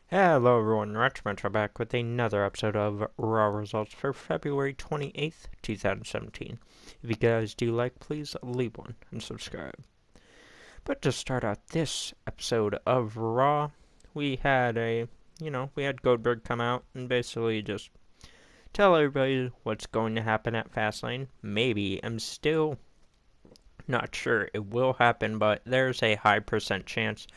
Hello everyone, Retro back with another episode of Raw Results for February 28th, 2017. If you guys do like, please leave one and subscribe. But to start out this episode of Raw, we had we had Goldberg come out and basically just tell everybody what's going to happen at Fastlane. Maybe, I'm still not sure it will happen, but there's a high percent chance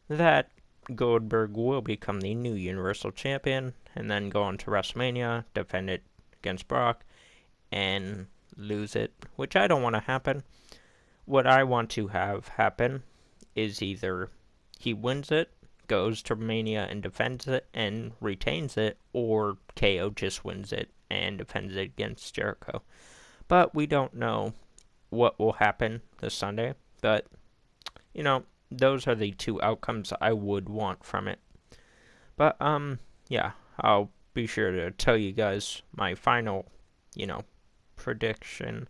that Goldberg will become the new Universal Champion and then go on to WrestleMania, defend it against Brock, and lose it, which I don't want to happen. What I want to have happen is either he wins it, goes to Mania and defends it and retains it, or KO just wins it and defends it against Jericho. But we don't know what will happen this Sunday, but those are the two outcomes I would want from it. But, yeah, I'll be sure to tell you guys my final, prediction.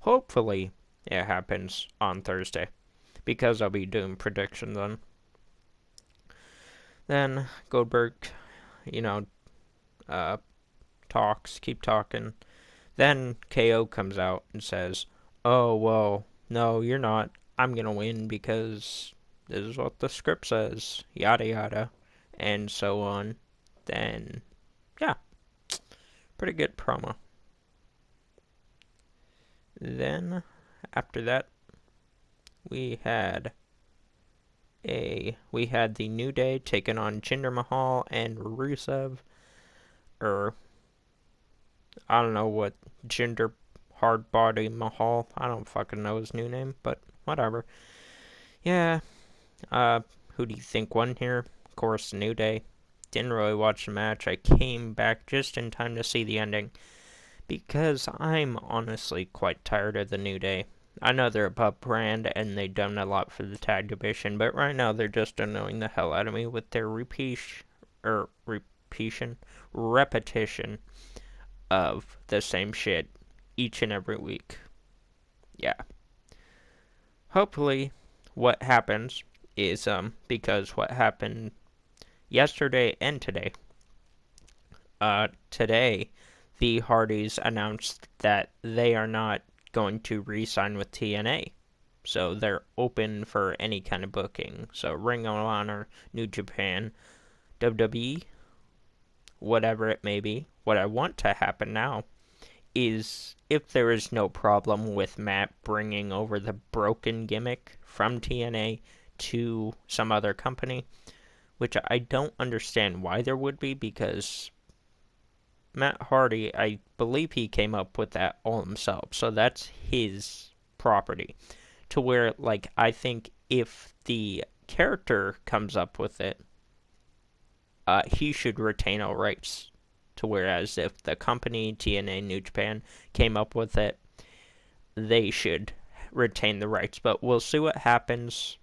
Hopefully, it happens on Thursday, because I'll be doing predictions then. Then, Goldberg, you know, keep talking. Then, KO comes out and says, "Oh, well, no, you're not. I'm gonna win because this is what the script says, yada yada, and so on." Then, yeah, pretty good promo. Then, after that, we had the New Day taking on Jinder Mahal and Rusev, or I don't know what Jinder Hardbody Mahal. I don't fucking know his new name, but whatever. Yeah, who do you think won here? Of course, New Day. Didn't really watch the match. I came back just in time to see the ending because I'm honestly quite tired of the New Day. I know they're a pub brand and they've done a lot for the tag division, but right now they're just annoying the hell out of me with their repetition of the same shit each and every week. Yeah. Hopefully, what happens is because what happened yesterday and today. Today, the Hardys announced that they are not going to re-sign with TNA. So they're open for any kind of booking. So Ring of Honor, New Japan, WWE, whatever it may be. What I want to happen now is if there is no problem with Matt bringing over the broken gimmick from TNA to some other company, which I don't understand why there would be, because Matt Hardy, I believe he came up with that all himself, so that's his property. To where, like, I think if the character comes up with it, he should retain all rights. To whereas if the company, TNA, New Japan, came up with it, they should retain the rights. But we'll see what happens.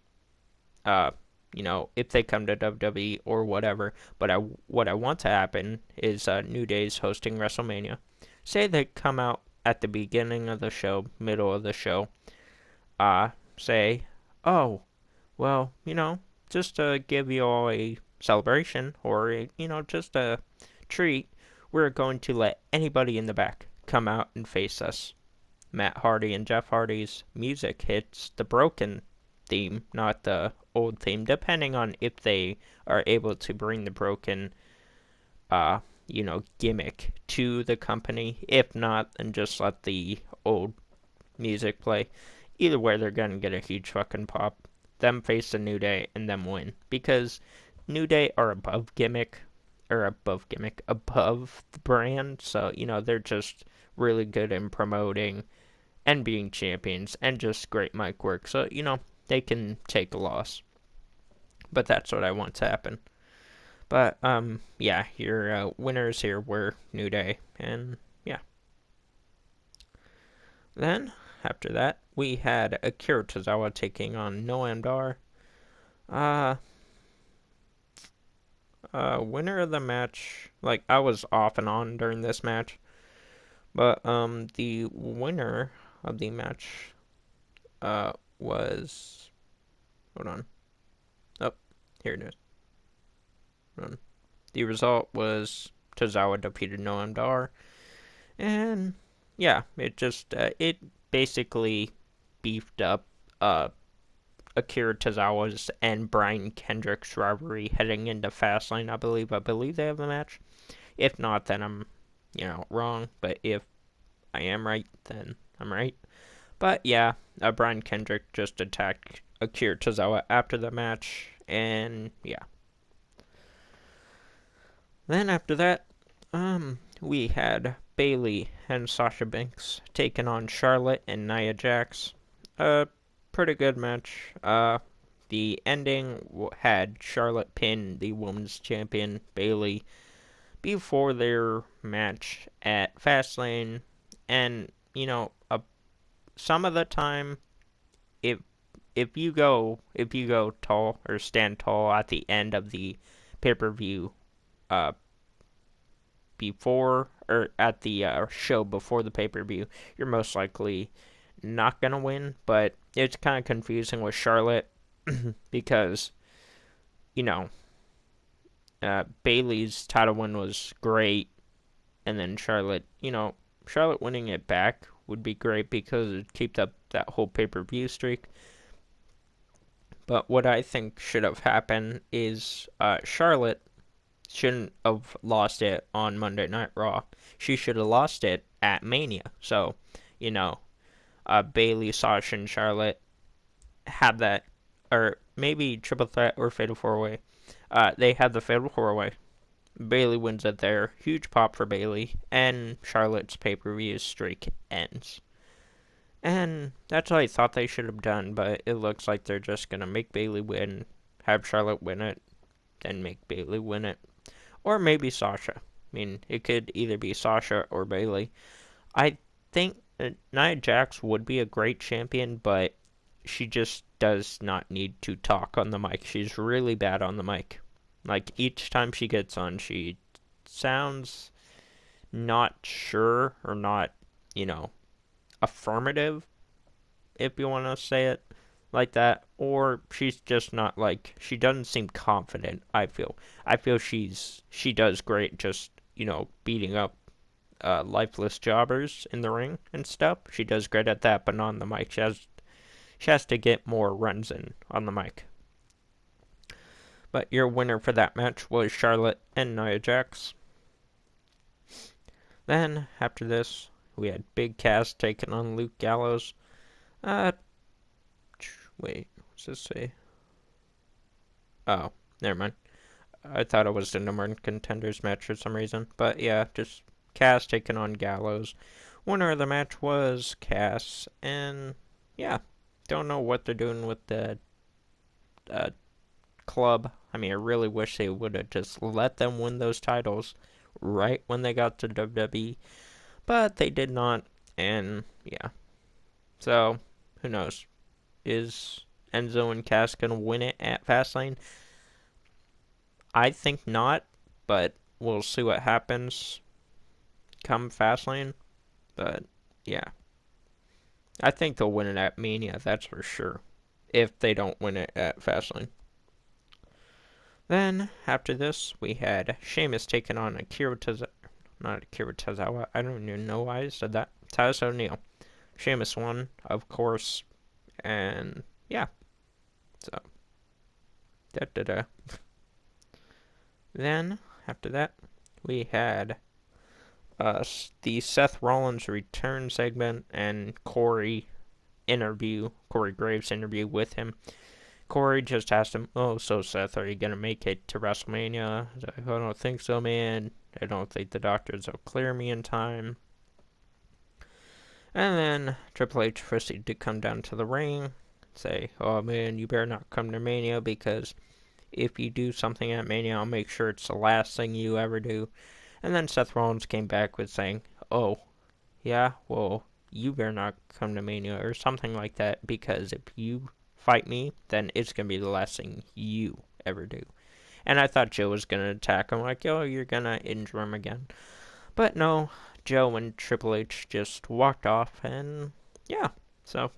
If they come to WWE or whatever. But what I want to happen is New Day's hosting WrestleMania. Say they come out at the beginning of the show, middle of the show. Say, oh, well, just to give you all a celebration or, just a treat, we're going to let anybody in the back come out and face us. Matt Hardy and Jeff Hardy's music hits the broken theme, not the old theme, depending on if they are able to bring the broken, gimmick to the company. If not, then just let the old music play. Either way, they're gonna get a huge fucking pop. Them face the New Day and them win. Because New Day are above the brand. So, they're just really good in promoting and being champions and just great mic work. So, they can take a loss. But that's what I want to happen. But, yeah, your winners here were New Day. And, yeah. Then, after that, we had Akira Tozawa taking on Noam Dar. Winner of the match, like, I was off and on during this match. But, the winner of the match, was... Hold on. Oh, here it is. The result was Tozawa defeated Noam Dar, and yeah, it basically beefed up Akira Tozawa's and Brian Kendrick's rivalry heading into Fastlane. I believe they have the match. If not, then I'm wrong. But if I am right, then I'm right. But yeah, Brian Kendrick just attacked Akira Tozawa after the match, and yeah. Then after that, we had Bayley and Sasha Banks taking on Charlotte and Nia Jax. Pretty good match. The ending had Charlotte pin the women's champion Bayley before their match at Fastlane, and some of the time, if if you go tall or stand tall at the end of the pay per view, uh, before or at the show before the pay per view, you're most likely not gonna win. But it's kind of confusing with Charlotte because you know Bayley's title win was great, and then Charlotte winning it back would be great because it'd keep up that whole pay per view streak. But what I think should have happened is Charlotte shouldn't have lost it on Monday Night Raw. She should have lost it at Mania. So, you know, Bayley, Sasha, and Charlotte had that, or maybe Triple Threat or Fatal 4-Way. They had the Fatal 4-Way. Bayley wins it there. Huge pop for Bayley. And Charlotte's pay-per-view streak ends. And that's what I thought they should have done, but it looks like they're just going to make Bayley win, have Charlotte win it, then make Bayley win it. Or maybe Sasha. I mean, it could either be Sasha or Bayley. I think Nia Jax would be a great champion, but she just does not need to talk on the mic. She's really bad on the mic. Like, each time she gets on, she sounds not sure or not, affirmative, if you want to say it like that, or she's just not she doesn't seem confident. I feel she does great just beating up lifeless jobbers in the ring and stuff. She does great at that, but not on the mic. She has to get more runs in on the mic. But your winner for that match was Charlotte and Nia Jax. Then after this, we had Big Cass taking on Luke Gallows. Wait, what's this say? Oh, never mind. I thought it was the number one contenders match for some reason. But yeah, just Cass taking on Gallows. Winner of the match was Cass. And yeah, don't know what they're doing with the club. I mean, I really wish they would have just let them win those titles right when they got to WWE. But they did not. And yeah. So, who knows? Is Enzo and Cass going to win it at Fastlane? I think not, but we'll see what happens come Fastlane. But yeah, I think they'll win it at Mania, that's for sure, if they don't win it at Fastlane. Then, after this, we had Sheamus taking on not Akira Tozawa, I don't even know why I said that, Titus O'Neil. Sheamus won, of course, and yeah, so, da-da-da. Then, after that, we had the Seth Rollins return segment and Corey Graves interview with him. Corey just asked him, "Oh, so Seth, are you going to make it to WrestleMania?" Like, "I don't think so, man. I don't think the doctors will clear me in time." And then Triple H proceeded to come down to the ring and say, "Oh, man, you better not come to Mania because if you do something at Mania, I'll make sure it's the last thing you ever do." And then Seth Rollins came back with saying, "Oh, yeah, well, you better not come to Mania," or something like that, because if you fight me, then it's going to be the last thing you ever do. And I thought Joe was going to attack him, like, "Oh, you're going to injure him again." But no, Joe and Triple H just walked off, and yeah, so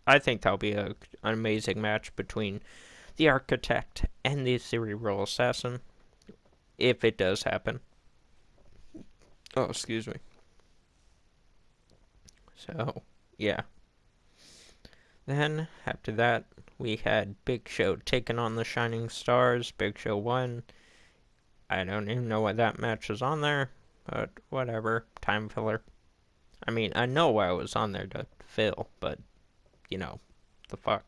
I think that'll be an amazing match between the Architect and the Cerebral Assassin. if it does happen. Oh, excuse me. So, yeah. Then, after that, we had Big Show taking on the Shining Stars. Big Show won. I don't even know why that match was on there, but whatever. Time filler. I mean, I know why it was on there to fill, but, you know, the fuck.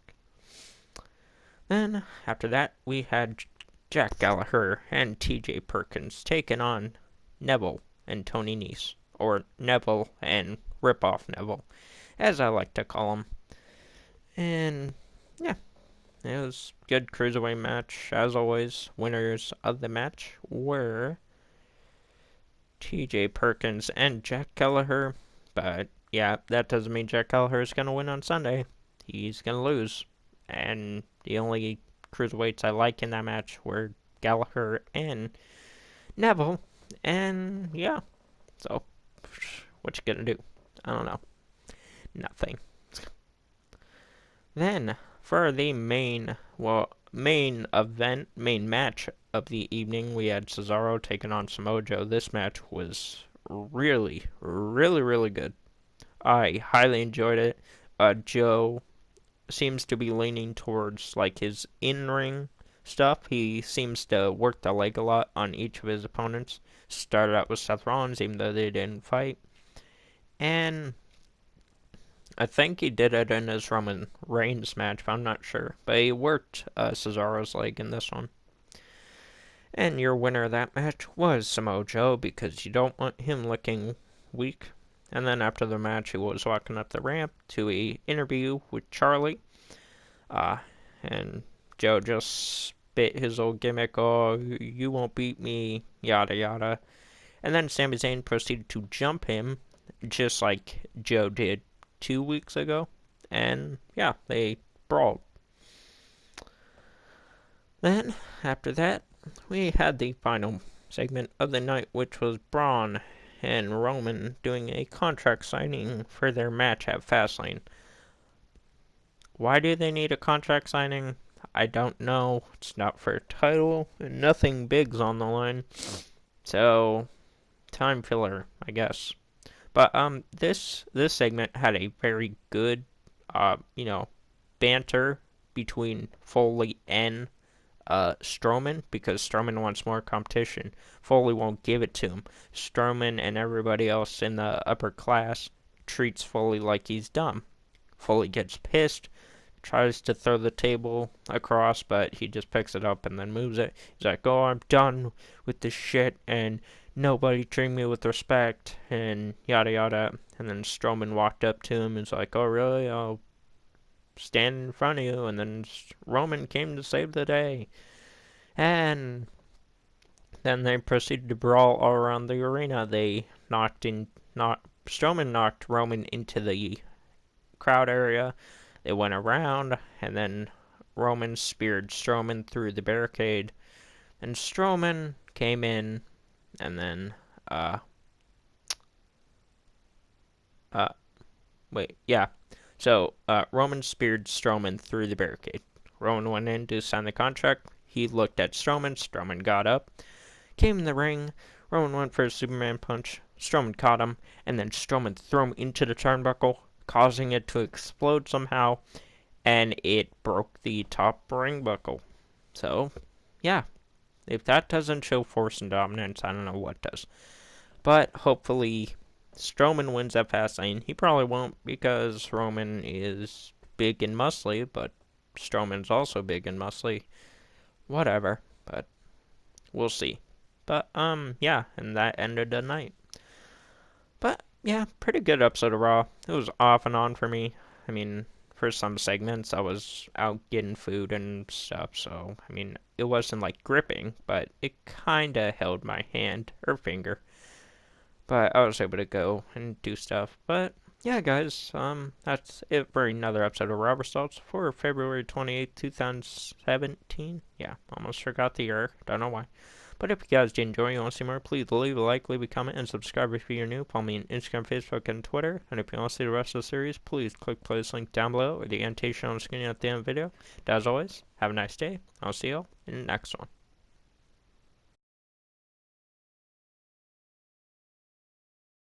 Then, after that, we had Jack Gallagher and TJ Perkins taking on Neville and Tony Nese. Or Neville and Rip-Off Neville, as I like to call him. And, yeah, it was a good cruiserweight match. As always, winners of the match were TJ Perkins and Jack Gallagher. But, yeah, that doesn't mean Jack Gallagher is going to win on Sunday. He's going to lose. And the only cruiserweights I like in that match were Gallagher and Neville. And, yeah, so what you gonna do? I don't know. Nothing. Then, for the main match of the evening, we had Cesaro taking on Samoa Joe. This match was really, really, really good. I highly enjoyed it. Joe seems to be leaning towards like his in-ring stuff. He seems to work the leg a lot on each of his opponents. Started out with Seth Rollins, even though they didn't fight. And I think he did it in his Roman Reigns match, but I'm not sure. But he worked Cesaro's leg in this one. And your winner of that match was Samoa Joe, because you don't want him looking weak. And then after the match, he was walking up the ramp to an interview with Charlie. And Joe just spit his old gimmick, oh, you won't beat me, yada yada. And then Sami Zayn proceeded to jump him, just like Joe did 2 weeks ago. And yeah, they brawled. Then, after that, we had the final segment of the night, which was Braun and Roman doing a contract signing for their match at Fastlane. Why do they need a contract signing? I don't know. It's not for a title, and nothing big's on the line. So, time filler, I guess. But this segment had a very good, banter between Foley and Strowman, because Strowman wants more competition. Foley won't give it to him. Strowman and everybody else in the upper class treats Foley like he's dumb. Foley gets pissed, tries to throw the table across, but he just picks it up and then moves it. He's like, oh, I'm done with this shit, and nobody treat me with respect, and yada yada. And then Strowman walked up to him and was like, oh, really? I'll stand in front of you. And then Roman came to save the day. And then they proceeded to brawl all around the arena. Strowman knocked Roman into the crowd area. They went around, and then Roman speared Strowman through the barricade. And Strowman came in, and then, So, Roman speared Strowman through the barricade. Roman went in to sign the contract. He looked at Strowman. Strowman got up, came in the ring. Roman went for a Superman punch. Strowman caught him, and then Strowman threw him into the turnbuckle, causing it to explode somehow, and it broke the top ring buckle. So, yeah. If that doesn't show force and dominance, I don't know what does. But hopefully Strowman wins at Fastlane. He probably won't, because Roman is big and muscly, but Strowman's also big and muscly. Whatever, but we'll see. But, yeah, and that ended the night. But, yeah, pretty good episode of Raw. It was off and on for me. I mean, for some segments, I was out getting food and stuff, so, I mean, it wasn't like gripping, but it kinda held my hand or finger. But I was able to go and do stuff. But, yeah, guys, that's it for another episode of Raw Results for February 28th, 2017. Yeah, almost forgot the year. Don't know why. But if you guys did enjoy and you want to see more, please leave a like, leave a comment, and subscribe if you're new. Follow me on Instagram, Facebook, and Twitter. And if you want to see the rest of the series, please click the playlist link down below or the annotation on the screen at the end of the video. As always, have a nice day. I'll see you all in the next one.